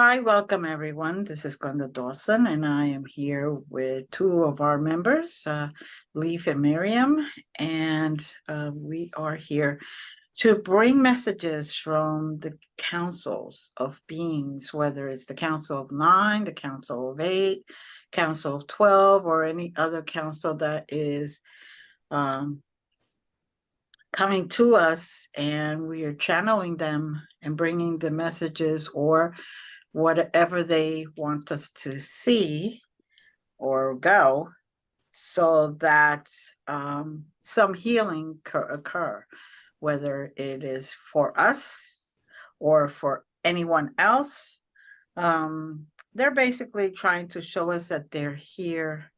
Hi, welcome everyone. This is Glenda Dawson, and I am here with two of our members, Leaf and Miriam, and we are here to bring messages from the councils of beings, whether it's the Council of Nine, the Council of Eight, Council of 12, or any other council that is coming to us, and we are channeling them and bringing the messages or whatever they want us to see or go, so that some healing occur, whether it is for us or for anyone else. They're basically trying to show us that they're here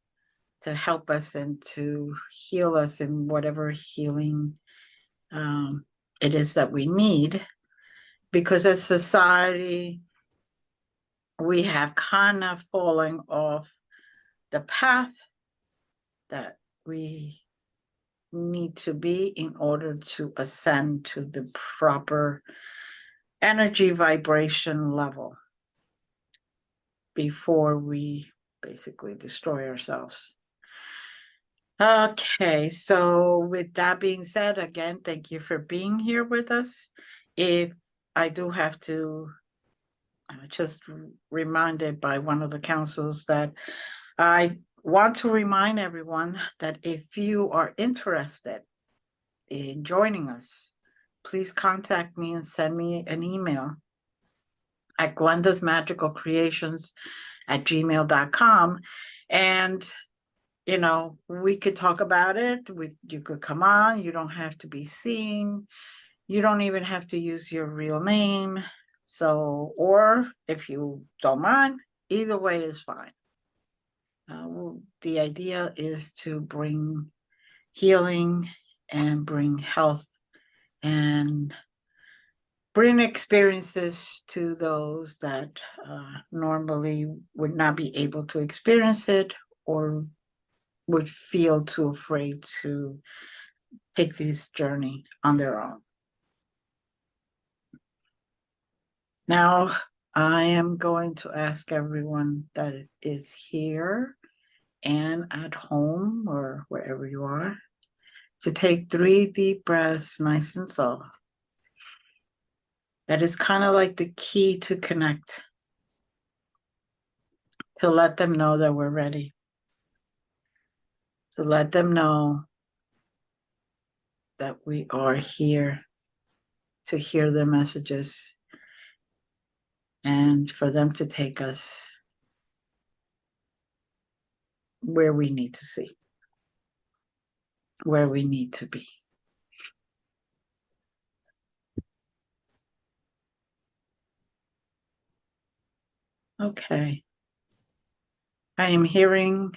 to help us and to heal us in whatever healing it is that we need, because as society, we have kind of fallen off the path that we need to be in order to ascend to the proper energy vibration level before we basically destroy ourselves. Okay, so with that being said, again, thank you for being here with us. If I do have to just reminded by one of the councils that I want to remind everyone that if you are interested in joining us, please contact me and send me an email at glendasmagicalcreations@gmail.com. And, we could talk about it. You could come on. You don't have to be seen. You don't even have to use your real name. So, or if you don't mind, either way is fine. The idea is to bring healing and bring health and bring experiences to those that normally would not be able to experience it or would feel too afraid to take this journey on their own. Now, I am going to ask everyone that is here and at home or wherever you are to take 3 deep breaths, nice and slow. That is kind of like the key to connect, to let them know that we're ready, to let them know that we are here to hear their messages and for them to take us where we need to see, where we need to be. Okay. I am hearing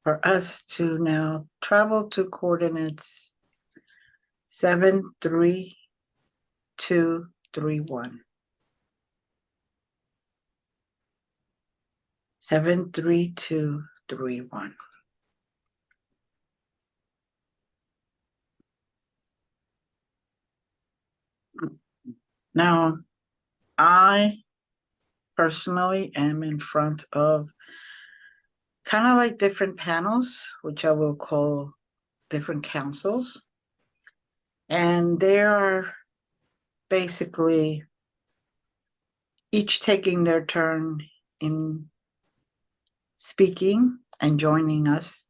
for us to now travel to coordinates 73231. 73231. Now, I personally am in front of kind of like different panels, which I will call different councils. And they are basically each taking their turn in speaking and joining us.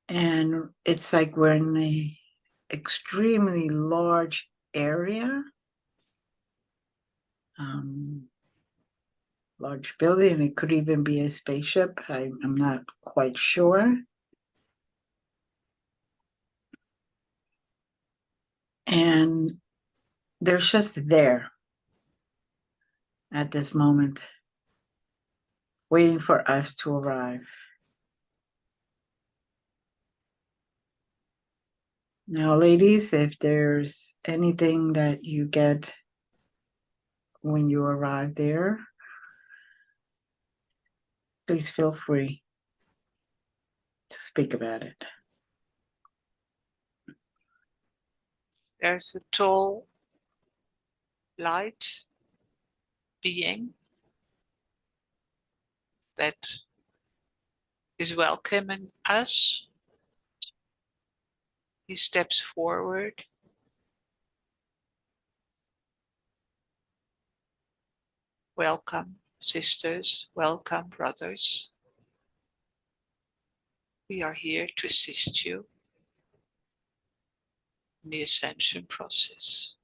And it's like we're in an extremely large area, large building. It could even be a spaceship. I'm not quite sure. And they're just there at this moment, waiting for us to arrive. Now, ladies, if there's anything that you get when you arrive there, please feel free to speak about it. There's a tall light being that is welcoming us. He steps forward. Welcome, sisters. Welcome, brothers. We are here to assist you in the ascension process.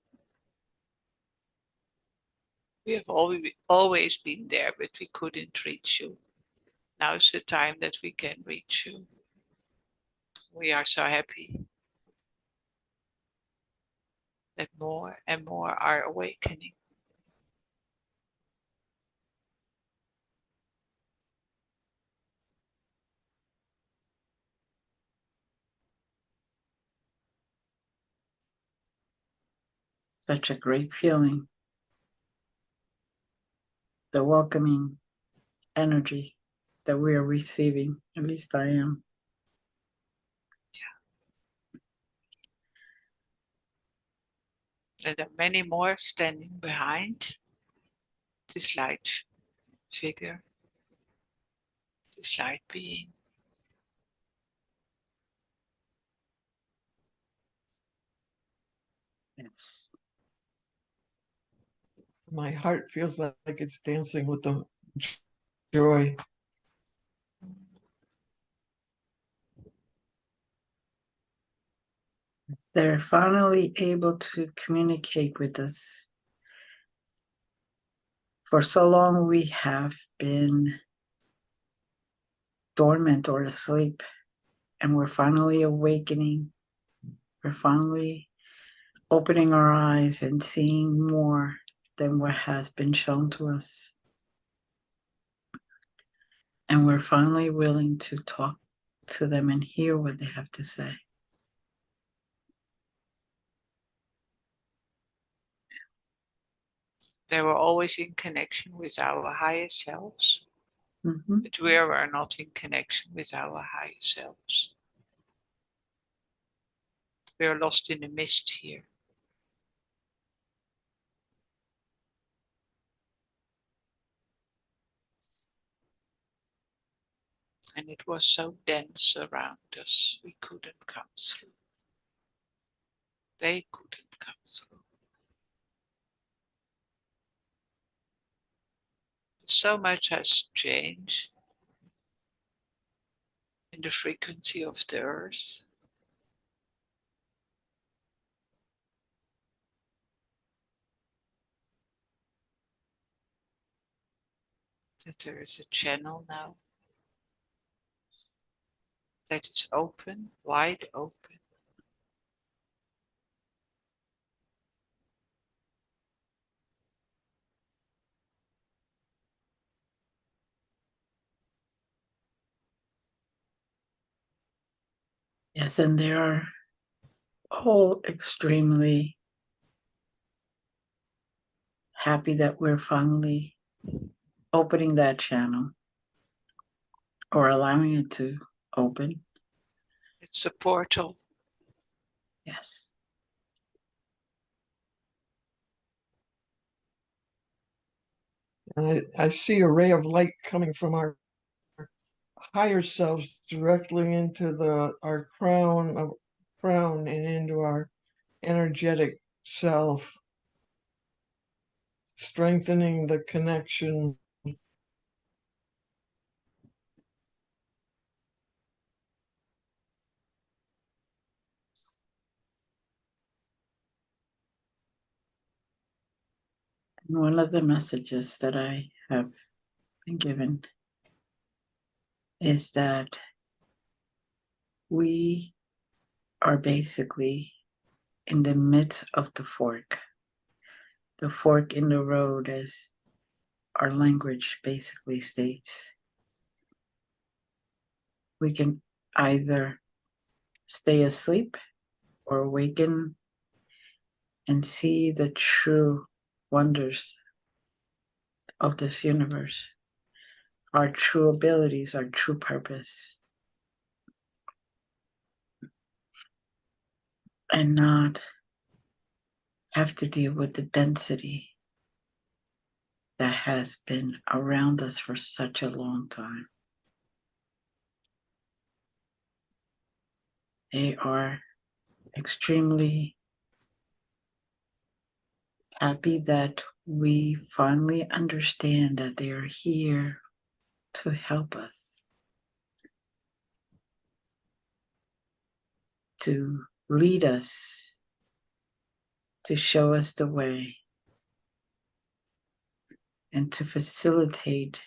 We have always been there, but we couldn't reach you. Now is the time that we can reach you. We are so happy that more and more are awakening. Such a great feeling. The welcoming energy that we are receiving, at least I am. And there are many more standing behind this light figure, this light being. Yes. My heart feels like it's dancing with the joy. They're finally able to communicate with us. For so long, we have been dormant or asleep, and we're finally awakening. We're finally opening our eyes and seeing more than what has been shown to us. And we're finally willing to talk to them and hear what they have to say. They were always in connection with our higher selves, but we are not in connection with our higher selves. We are lost in the mist here. And it was so dense around us, we couldn't come through. They couldn't come through. So much has changed in the frequency of the earth. That there is a channel now that is open, wide open. Yes, and they are all extremely happy that we're finally opening that channel or allowing it to open. It's a portal. Yes. And I see a ray of light coming from our higher selves directly into our crown and into our energetic self, strengthening the connection. And one of the messages that I have been given is that we are basically in the midst of the fork in the road, as our language basically states. We can either stay asleep or awaken and see the true wonders of this universe, our true abilities, our true purpose, and not have to deal with the density that has been around us for such a long time. They are extremely happy that we finally understand that they are here to help us, to lead us, to show us the way, and to facilitate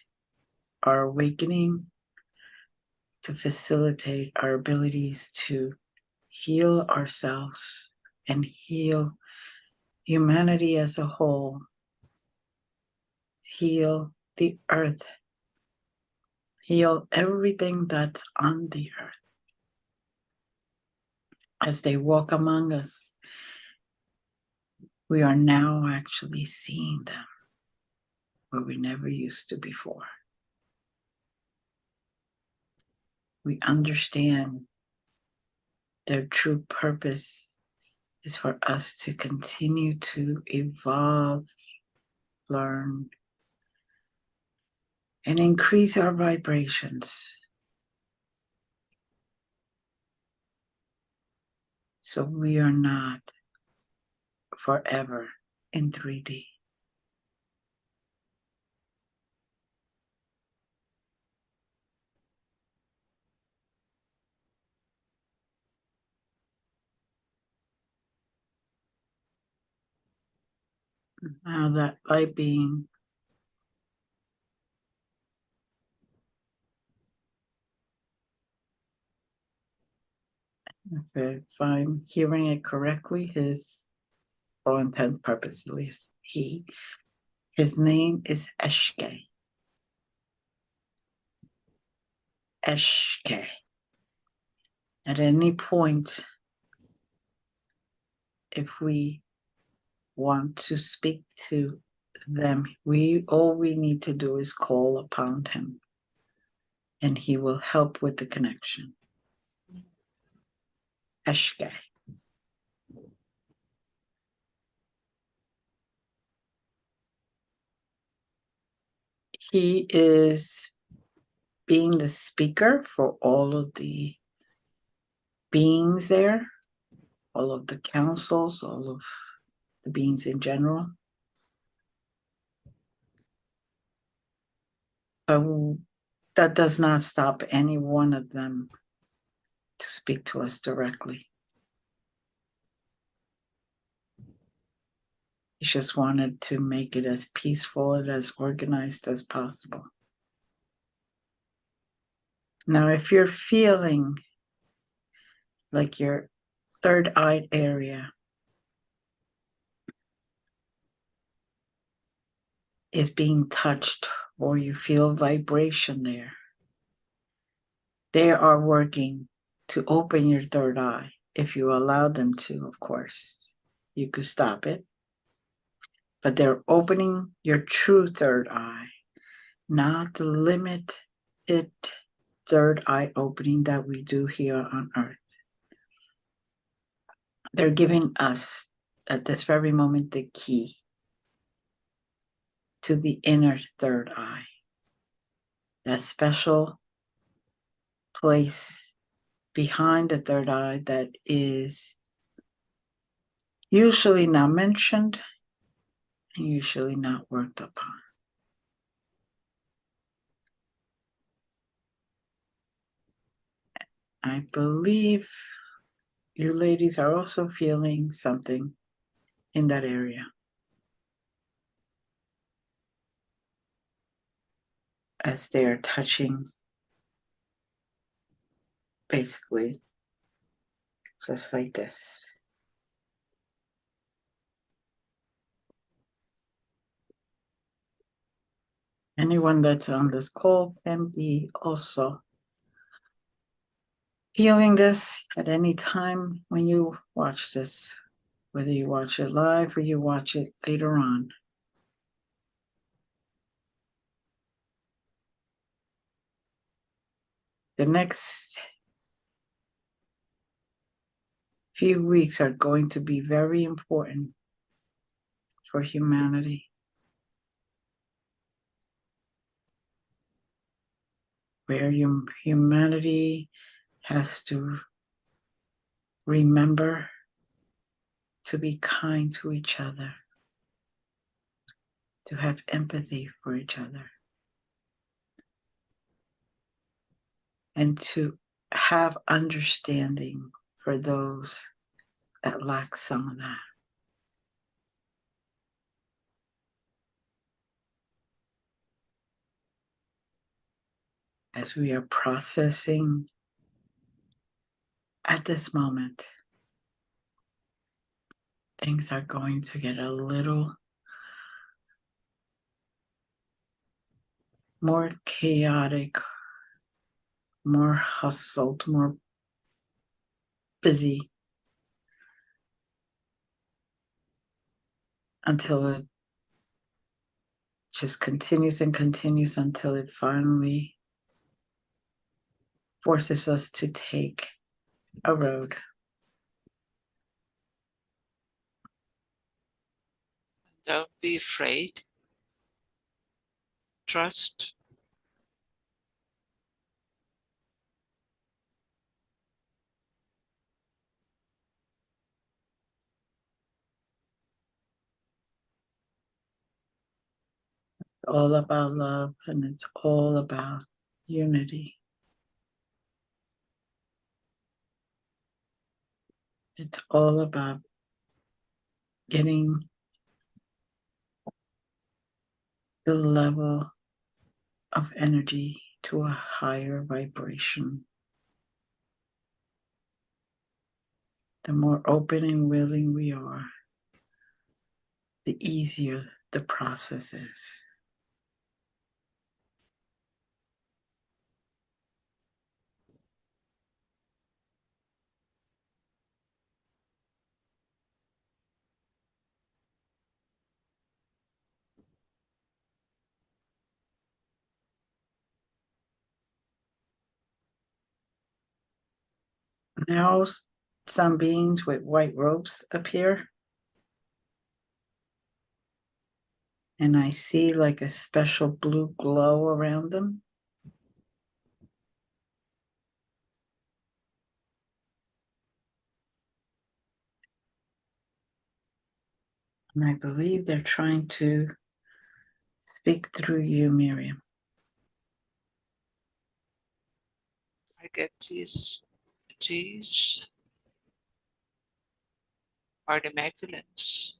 our awakening, to facilitate our abilities to heal ourselves and heal humanity as a whole, heal the earth, heal everything that's on the earth. As they walk among us, we are now actually seeing them where we never used to before. We understand their true purpose is for us to continue to evolve, learn, and increase our vibrations so we are not forever in 3D. Now that light being if I'm hearing it correctly, for all intents purposes, at least his name is Eshke. Eshke. At any point, if we want to speak to them, all we need to do is call upon him, and he will help with the connection. Eshke. He is being the speaker for all of the beings there, all of the councils, all of the beings in general. But that does not stop any one of them to speak to us directly. He just wanted to make it as peaceful and as organized as possible. Now, if you're feeling like your third eye area is being touched or you feel vibration there, they are working to open your third eye. If you allow them to, of course, you could stop it. But they're opening your true third eye, not the limited third eye opening that we do here on Earth. They're giving us, at this very moment, the key to the inner third eye, that special place behind the third eye that is usually not mentioned and usually not worked upon. I believe you ladies are also feeling something in that area as they're touching, basically just like this. Anyone that's on this call can be also feeling this at any time when you watch this, whether you watch it live or you watch it later on. The next few weeks are going to be very important for humanity. Where humanity has to remember to be kind to each other, to have empathy for each other, and to have understanding for those that lack some of that. As we are processing at this moment, things are going to get a little more chaotic, more hustled, more busy, until it just continues and continues until it finally forces us to take a road. Don't be afraid. Trust. It's all about love, and it's all about unity. It's all about getting the level of energy to a higher vibration. The more open and willing we are, the easier the process is. Now some beings with white robes appear, and I see like a special blue glow around them. And I believe they're trying to speak through you, Miriam. I get these are the Magdalens.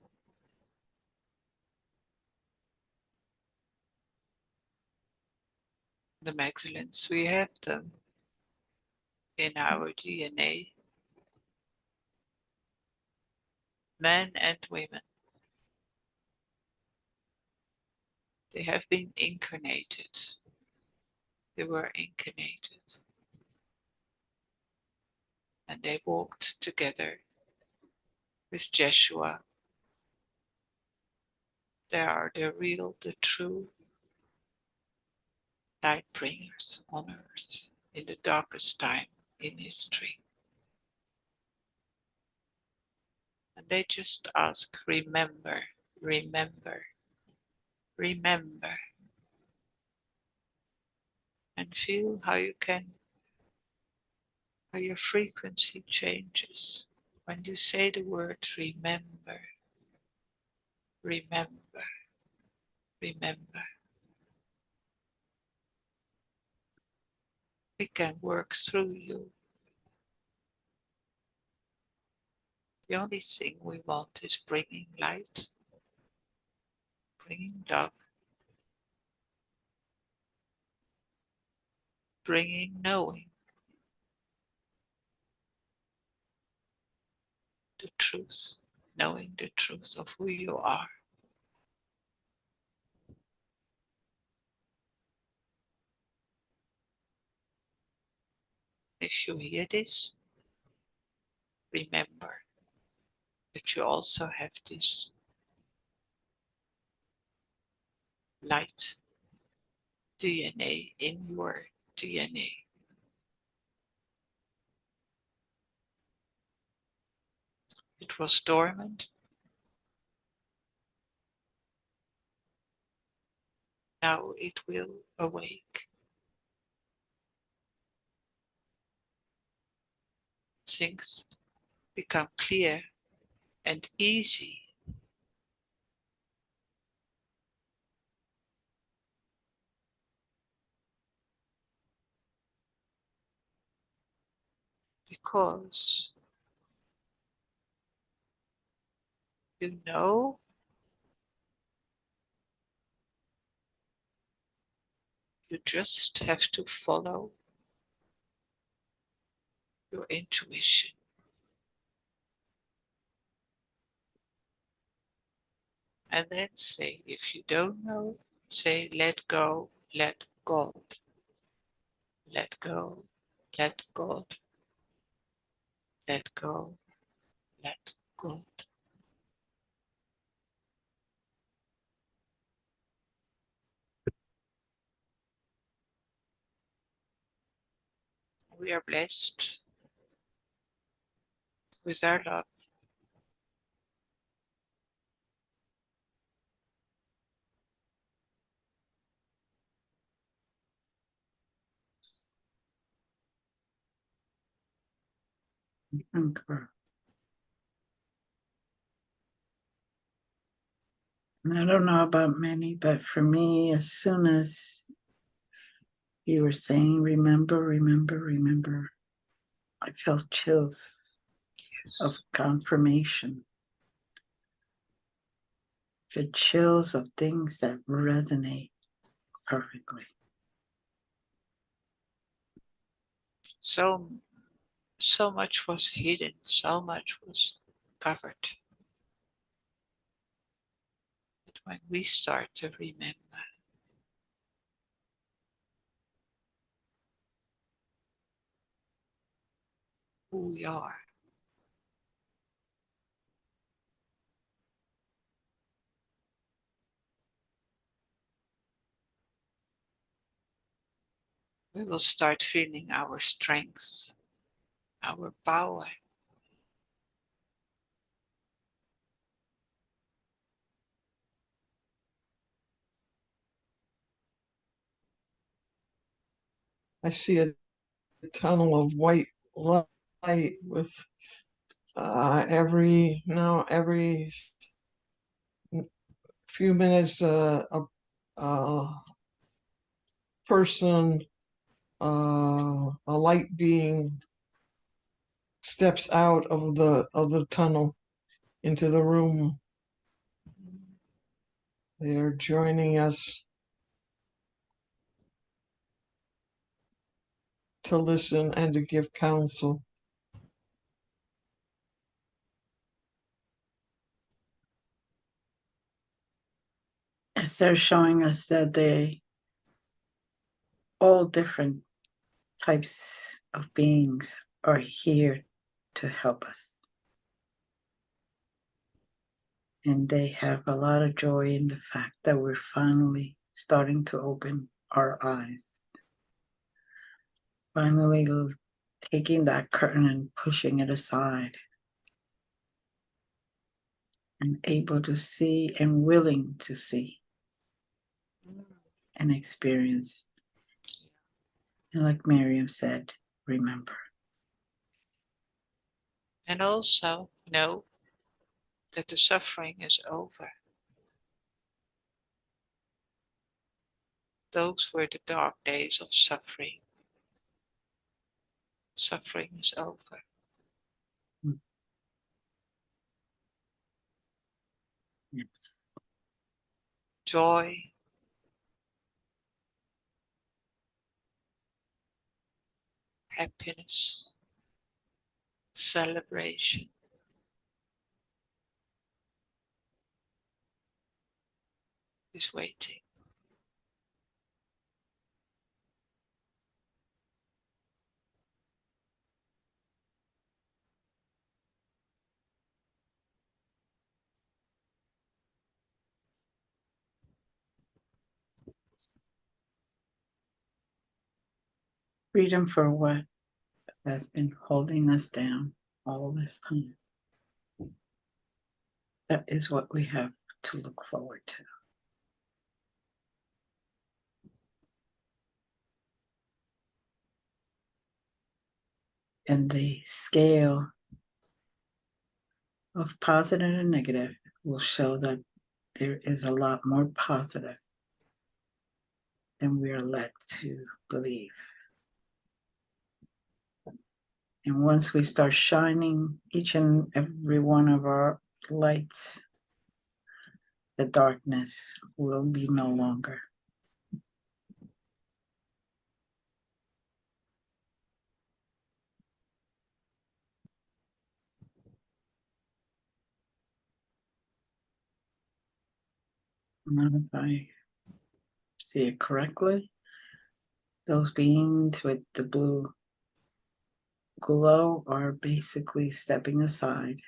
The Magdalens, we have them in our DNA. Men and women. They have been incarnated. They were incarnated. And they walked together with Jeshua. They are the real, the true light bringers on earth in the darkest time in history. And they just ask, remember, remember, remember. And feel how your frequency changes when you say the word remember, remember, remember. We can work through you. The only thing we want is bringing light, bringing love, bringing knowing the truth, knowing the truth of who you are. If you hear this, remember that you also have this light DNA in your DNA. It was dormant, Now it will awake. Things become clear and easy. Because you know you just have to follow your intuition. And then say, if you don't know, say, let go, let God. Let go, let God. Let go, let God. We are blessed with our love. Encore. And I don't know about many, but for me, as soon as you were saying, remember, remember, remember, I felt chills of confirmation. The chills of things that resonate perfectly. So much was hidden, so much was covered. But when we start to remember, who we are, we will start feeling our strengths, our power. I see a tunnel of white light with every few minutes a person, a light being steps out of the tunnel into the room. They are joining us to listen and to give counsel. As they're showing us that they all different types of beings are here to help us. And they have a lot of joy in the fact that we're finally starting to open our eyes. Finally taking that curtain and pushing it aside. And able to see and willing to see and experience. And like Miriam said, remember. And also know that the suffering is over. Those were the dark days of suffering. Suffering is over. Yes. Joy, happiness, celebration is waiting. Freedom for what has been holding us down all this time. That is what we have to look forward to. And the scale of positive and negative will show that there is a lot more positive than we are led to believe. And once we start shining each and every one of our lights, the darkness will be no longer. Not if I see it correctly. Those beings with the blue glow are basically stepping aside.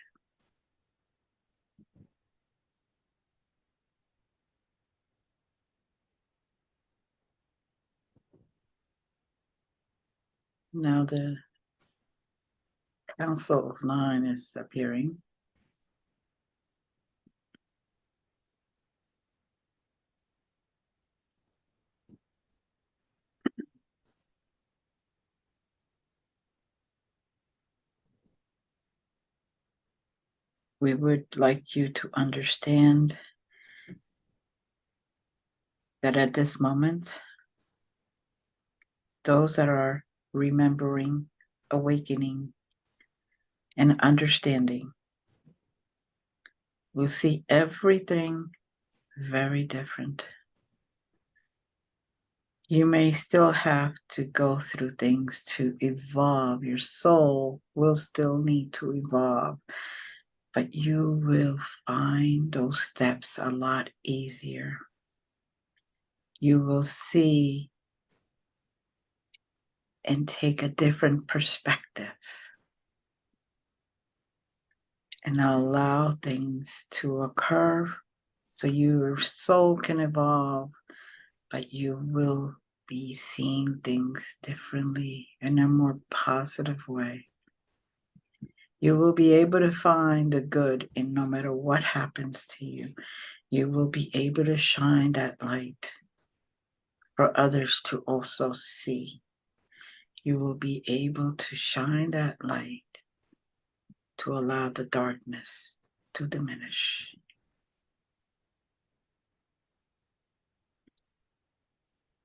Now the Council of Nine is appearing. We would like you to understand that at this moment, those that are remembering, awakening, and understanding will see everything very different. You may still have to go through things to evolve. Your soul will still need to evolve, but you will find those steps a lot easier. You will see and take a different perspective and allow things to occur so your soul can evolve, but you will be seeing things differently in a more positive way. You will be able to find the good in no matter what happens to you. You will be able to shine that light for others to also see. You will be able to shine that light to allow the darkness to diminish.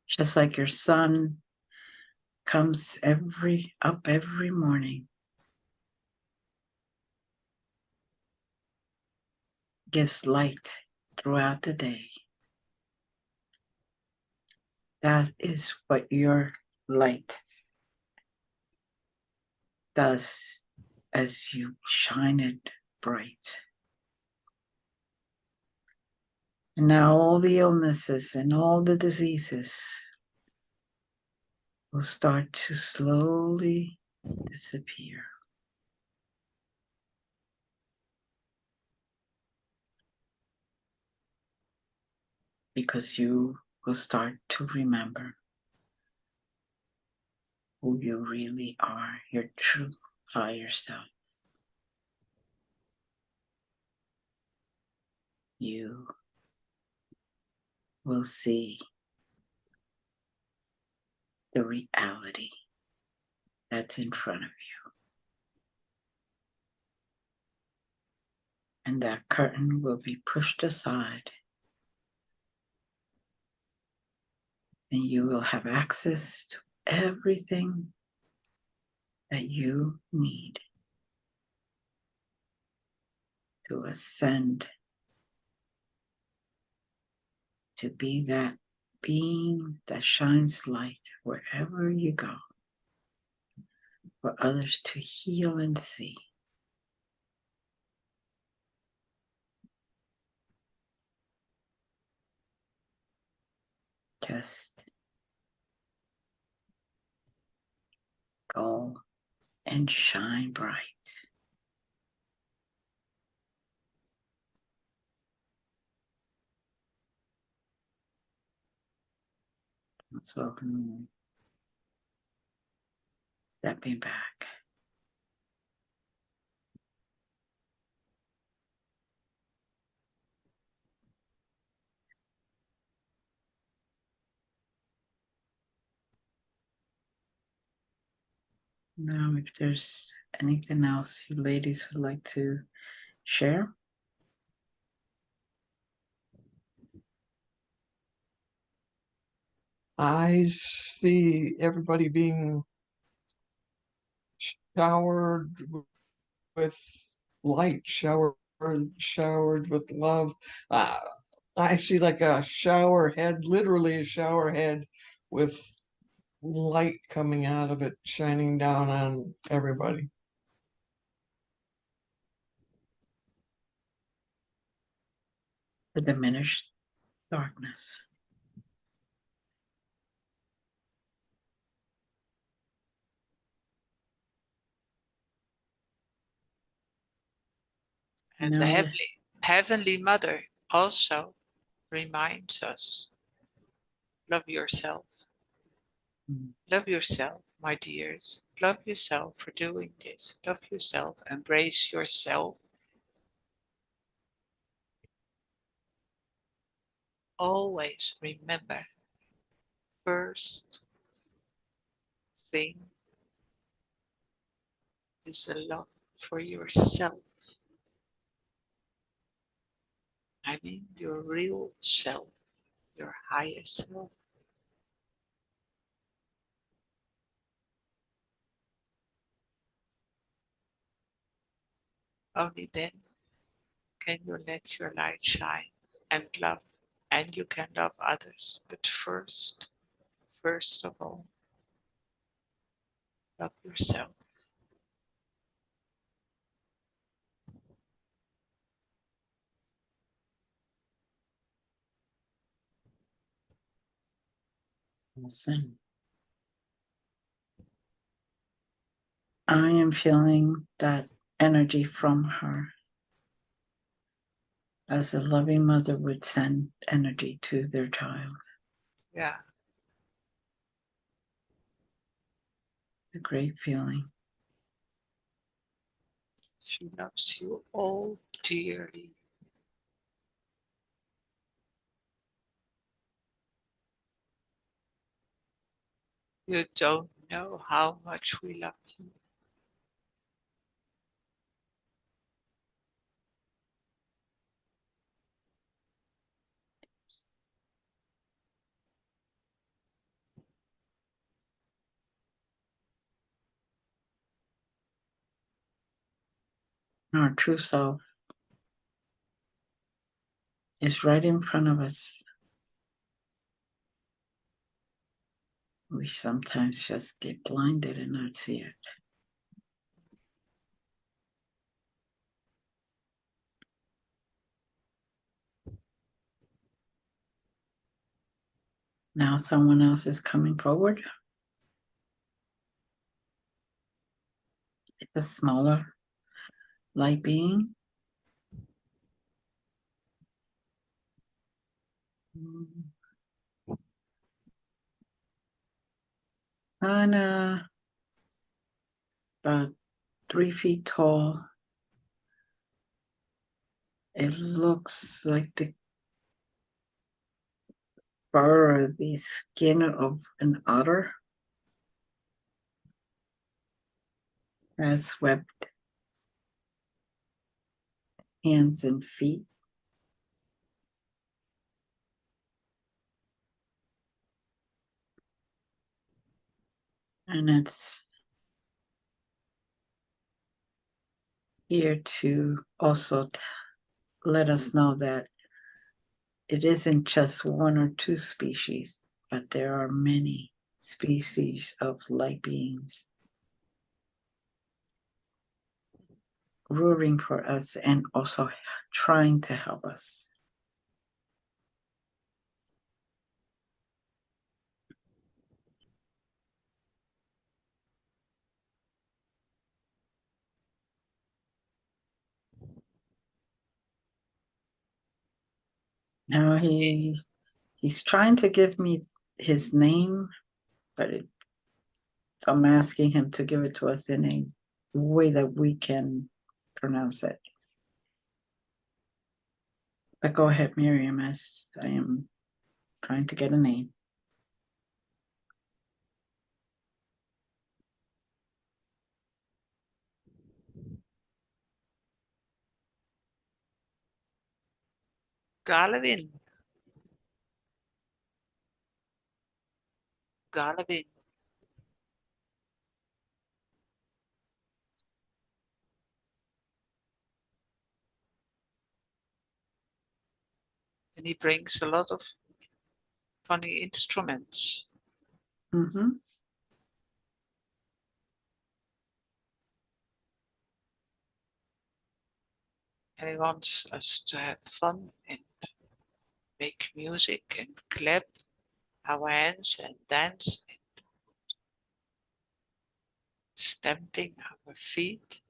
Just like your sun comes up every morning, gives light throughout the day. That is what your light does as you shine it bright. And now all the illnesses and all the diseases will start to slowly disappear. Because you will start to remember who you really are, your true higher self. You will see the reality that's in front of you. And that curtain will be pushed aside, and you will have access to everything that you need to ascend, to be that being that shines light wherever you go, for others to heal and see. Just go and shine bright. So stepping back. Now, if there's anything else you ladies would like to share. I see everybody being showered with light, showered with love. Uh, I see like a shower head, literally a shower head with light coming out of it, shining down on everybody. The diminished darkness. And Now the that Heavenly Mother also reminds us, love yourself. Mm. Love yourself, my dears. Love yourself for doing this. Love yourself. Embrace yourself. Always remember, first thing is the love for yourself. I mean your real self, your higher self. Only then can you let your light shine and love, and you can love others. But first of all, love yourself. listen, I am feeling that energy from her as a loving mother would send energy to their child. Yeah, It's a great feeling. she loves you all dearly. You don't know how much we love you. Our true self is right in front of us. We sometimes just get blinded and not see it. Now someone else is coming forward. It's a smaller light being. Kind about 3 feet tall. It looks like the fur or the skin of an otter. Has webbed hands and feet. And it's here to also let us know that it isn't just one or two species, but there are many species of light beings rooting for us and also trying to help us. Now he's trying to give me his name, but I'm asking him to give it to us in a way that we can pronounce it. But go ahead, Miriam, as I am trying to get a name. Galvin. Galvin. And he brings a lot of funny instruments. Mm-hmm. And he wants us to have fun and make music and clap our hands and dance and stamping our feet.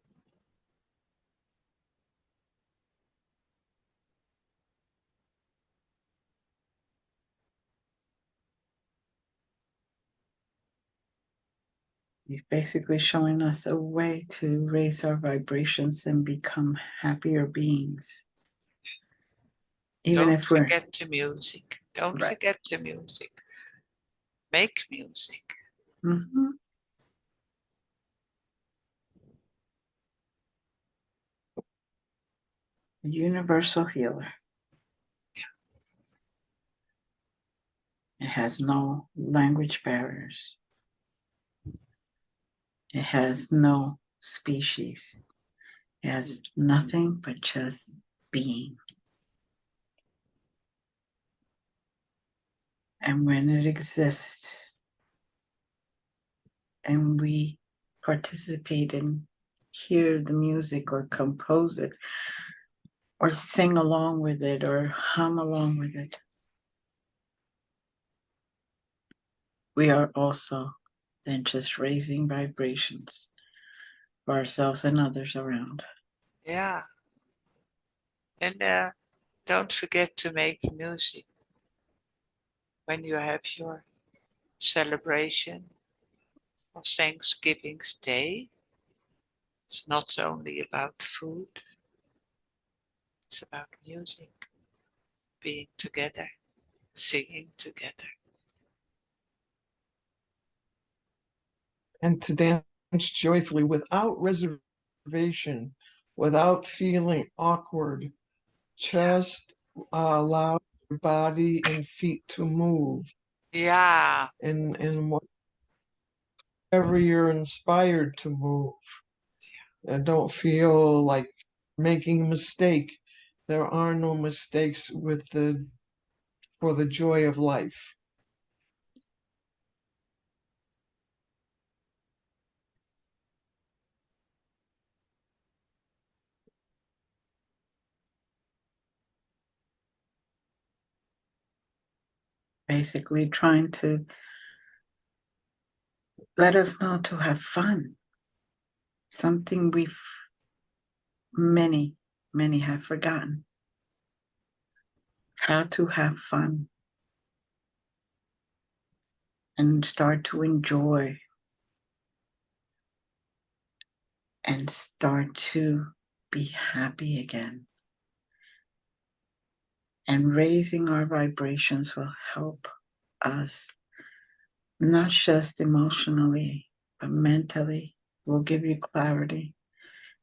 He's basically showing us a way to raise our vibrations and become happier beings. Even Don't if we're forget the music. Don't right. forget the music. Make music. Mm-hmm. Universal healer. It has no language barriers. It has no species. It has nothing but just being. And when it exists and we participate and hear the music or compose it or sing along with it or hum along with it, we are also then just raising vibrations for ourselves and others around. Yeah. And don't forget to make music when you have your celebration of Thanksgiving's Day. It's not only about food, it's about music, being together, singing together. And to dance joyfully without reservation, without feeling awkward. Just allow your body and feet to move Yeah, and whatever you're inspired to move. And don't feel like making a mistake. There are no mistakes for the joy of life. Basically, trying to let us know to have fun. Something many have forgotten. How to have fun and start to enjoy and start to be happy again. And raising our vibrations will help us, not just emotionally, but mentally. Will give you clarity.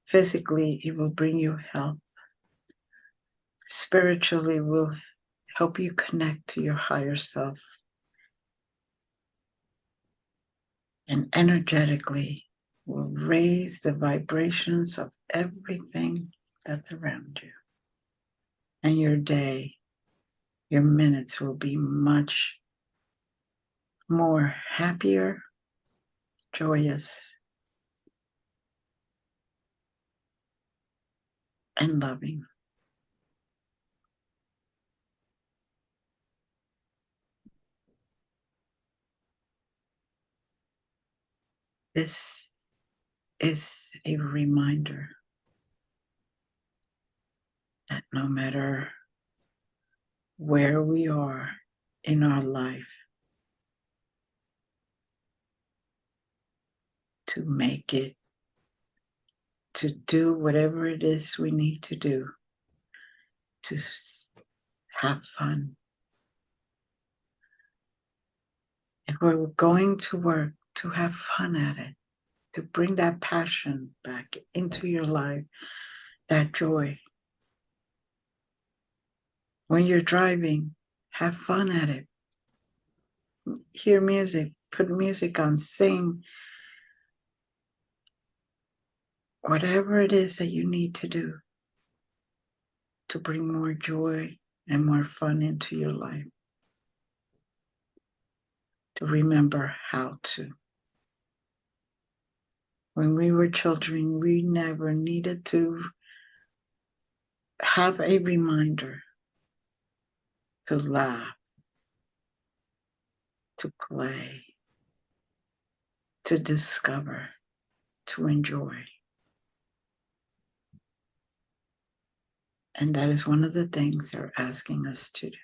Physically, it will bring you health. Spiritually, will help you connect to your higher self. And energetically, will raise the vibrations of everything that's around you. And your day, your minutes will be much more happier, joyous, and loving. This is a reminder that no matter where we are in our life, to make it, to do whatever it is we need to do, to have fun. If we're going to work, to have fun at it, to bring that passion back into your life, that joy. When you're driving, have fun at it. Hear music, put music on, sing. Whatever it is that you need to do to bring more joy and more fun into your life. To remember how to. When we were children, we never needed to have a reminder to laugh, to play, to discover, to enjoy. And that is one of the things they're asking us to do.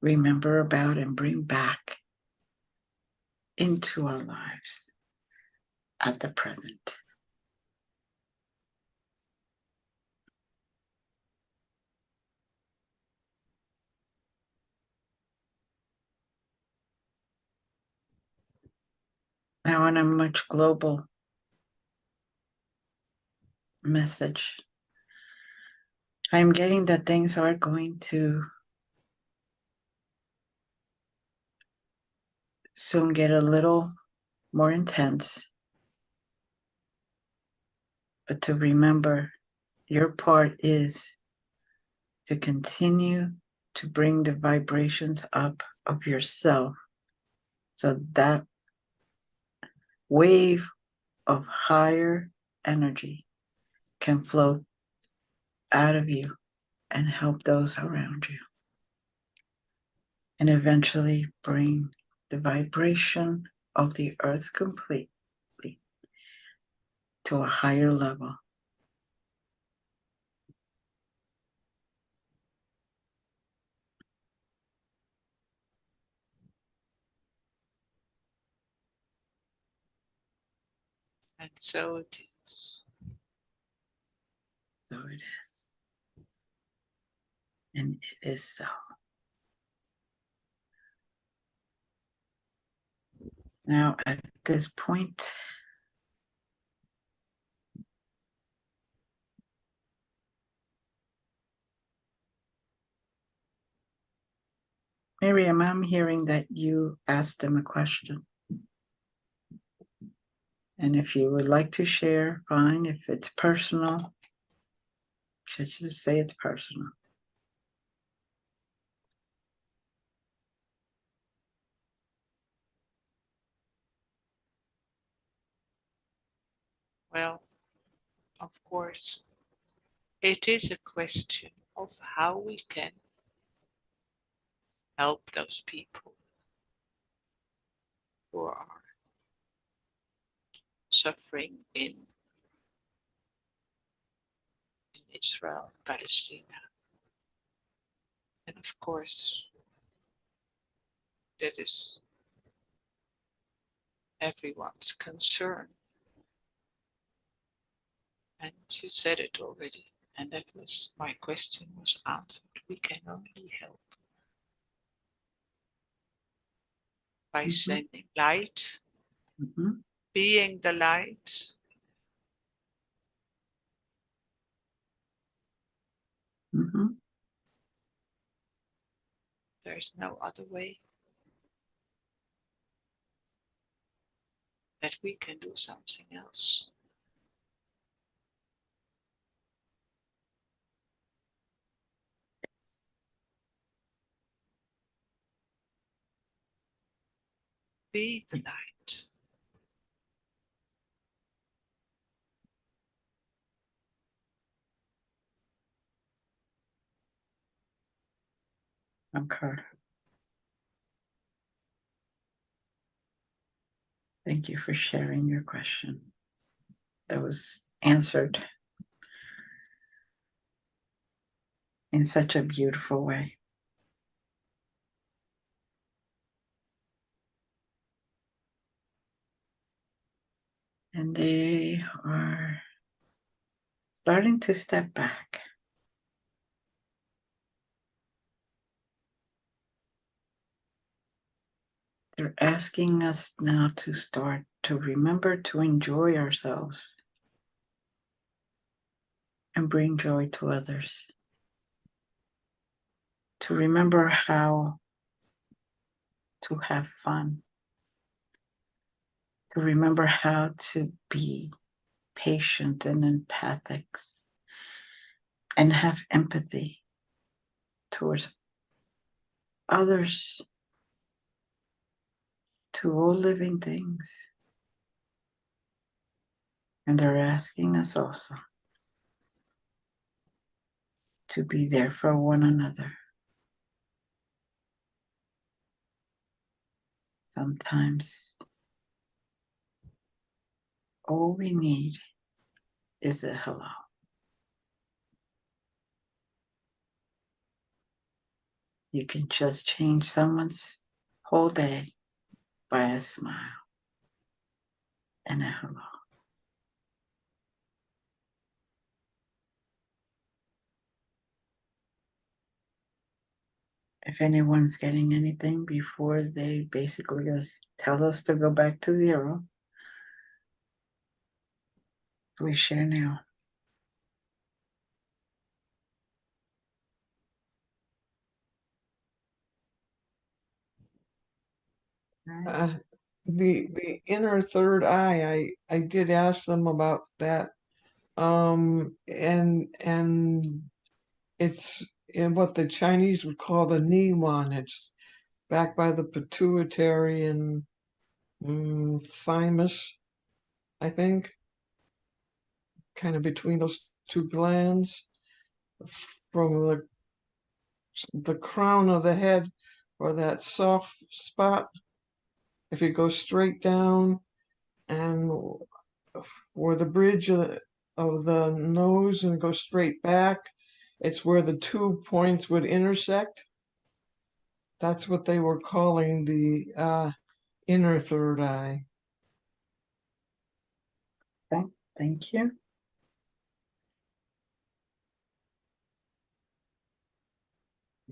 Remember about and bring back into our lives at the present. Now, on a much global message, I'm getting that things are going to soon get a little more intense. But to remember, your part is to continue to bring the vibrations up of yourself so that wave of higher energy can flow out of you and help those around you. And eventually bring the vibration of the earth completely to a higher level. And so it is. So it is. And it is so. Now, at this point, Miriam, I'm hearing that you asked them a question. And if you would like to share, fine. If it's personal, just say it's personal. Well, of course, it is a question of how we can help those people who are suffering in Israel, Palestine. And of course, that is everyone's concern. And you said it already, and that was my question was answered. We can only help by sending light, being the light, there's no other way that we can do something else. Be the light. Okay. Thank you for sharing your question. That was answered in such a beautiful way. And they are starting to step back. They're asking us now to start to remember to enjoy ourselves and bring joy to others. to remember how to have fun, to remember how to be patient and empathic and have empathy towards others, to all living things. And they're asking us also to be there for one another. Sometimes all we need is a hello. You can just change someone's whole day by a smile and a hello. If anyone's getting anything before they basically tell us to go back to zero, please share now. The inner third eye, I did ask them about that. And it's in what the Chinese would call the Niwan. It's back by the pituitary and thymus, I think, kind of between those two glands, from the crown of the head, or that soft spot. If you go straight down, and for the bridge of the nose and go straight back, it's where the 2 points would intersect. That's what they were calling the inner third eye. Okay, thank you.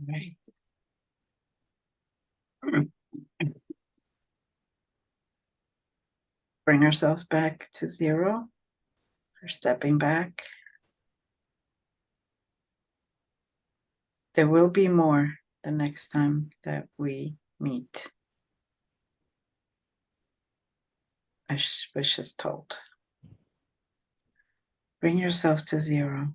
Right. Bring ourselves back to zero. We're stepping back. There will be more the next time that we meet. I was just told. Bring yourselves to zero.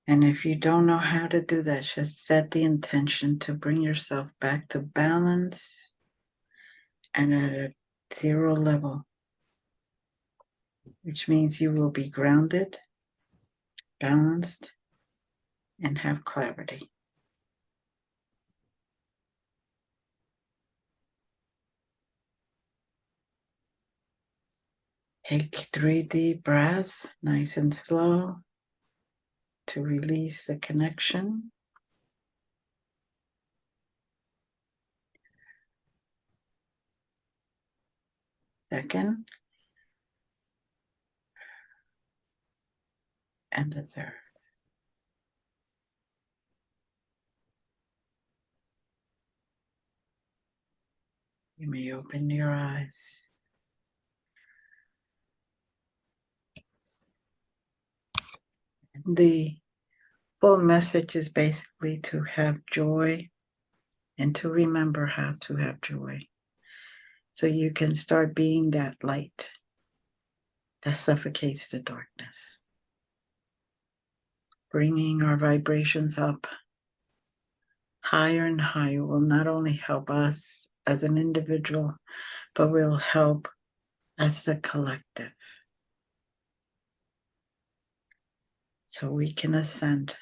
And if you don't know how to do that, just set the intention to bring yourself back to balance and at a zero level, which means you will be grounded, balanced, and have clarity. Take 3 deep breaths, nice and slow, to release the connection. Second, and the third. You may open your eyes. The full message is basically to have joy and to remember how to have joy. So you can start being that light that suffocates the darkness. Bringing our vibrations up higher and higher will not only help us as an individual, but will help as a collective. So we can ascend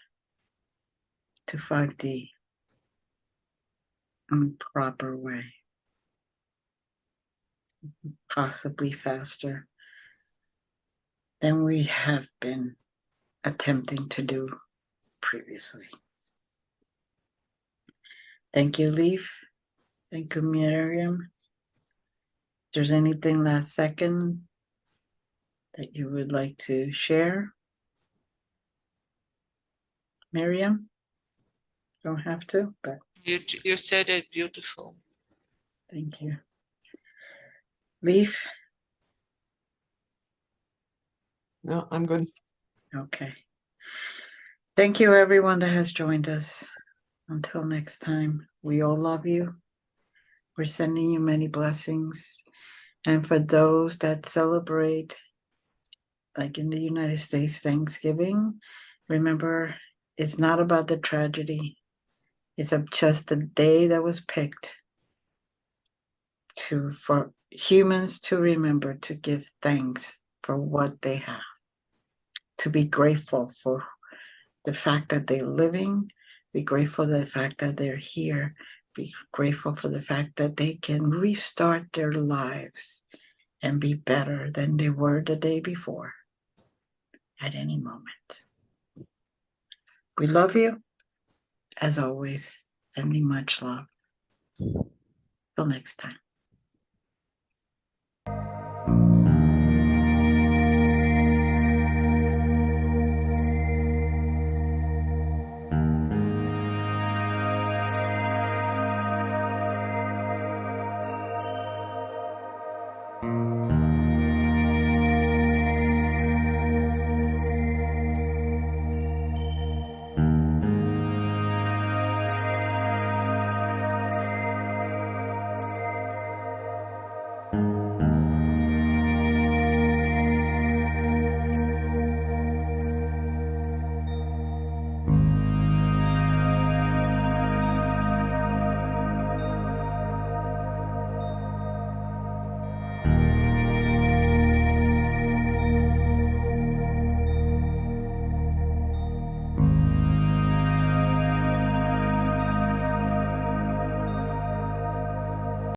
to 5D in a proper way, possibly faster than we have been attempting to do previously. Thank you, Leaf. Thank you, Miriam. If there's anything last second that you would like to share, Miriam, don't have to, but You said it beautiful. thank you. Leaf, No, I'm good. okay. Thank you, everyone that has joined us. Until next time, we all love you. We're sending you many blessings. And for those that celebrate, like in the United States, Thanksgiving, remember, it's not about the tragedy. It's just the day that was picked for humans to remember to give thanks for what they have, to be grateful for the fact that they're living, be grateful for the fact that they're here, be grateful for the fact that they can restart their lives and be better than they were the day before at any moment. We love you, as always, sending much love. Till next time.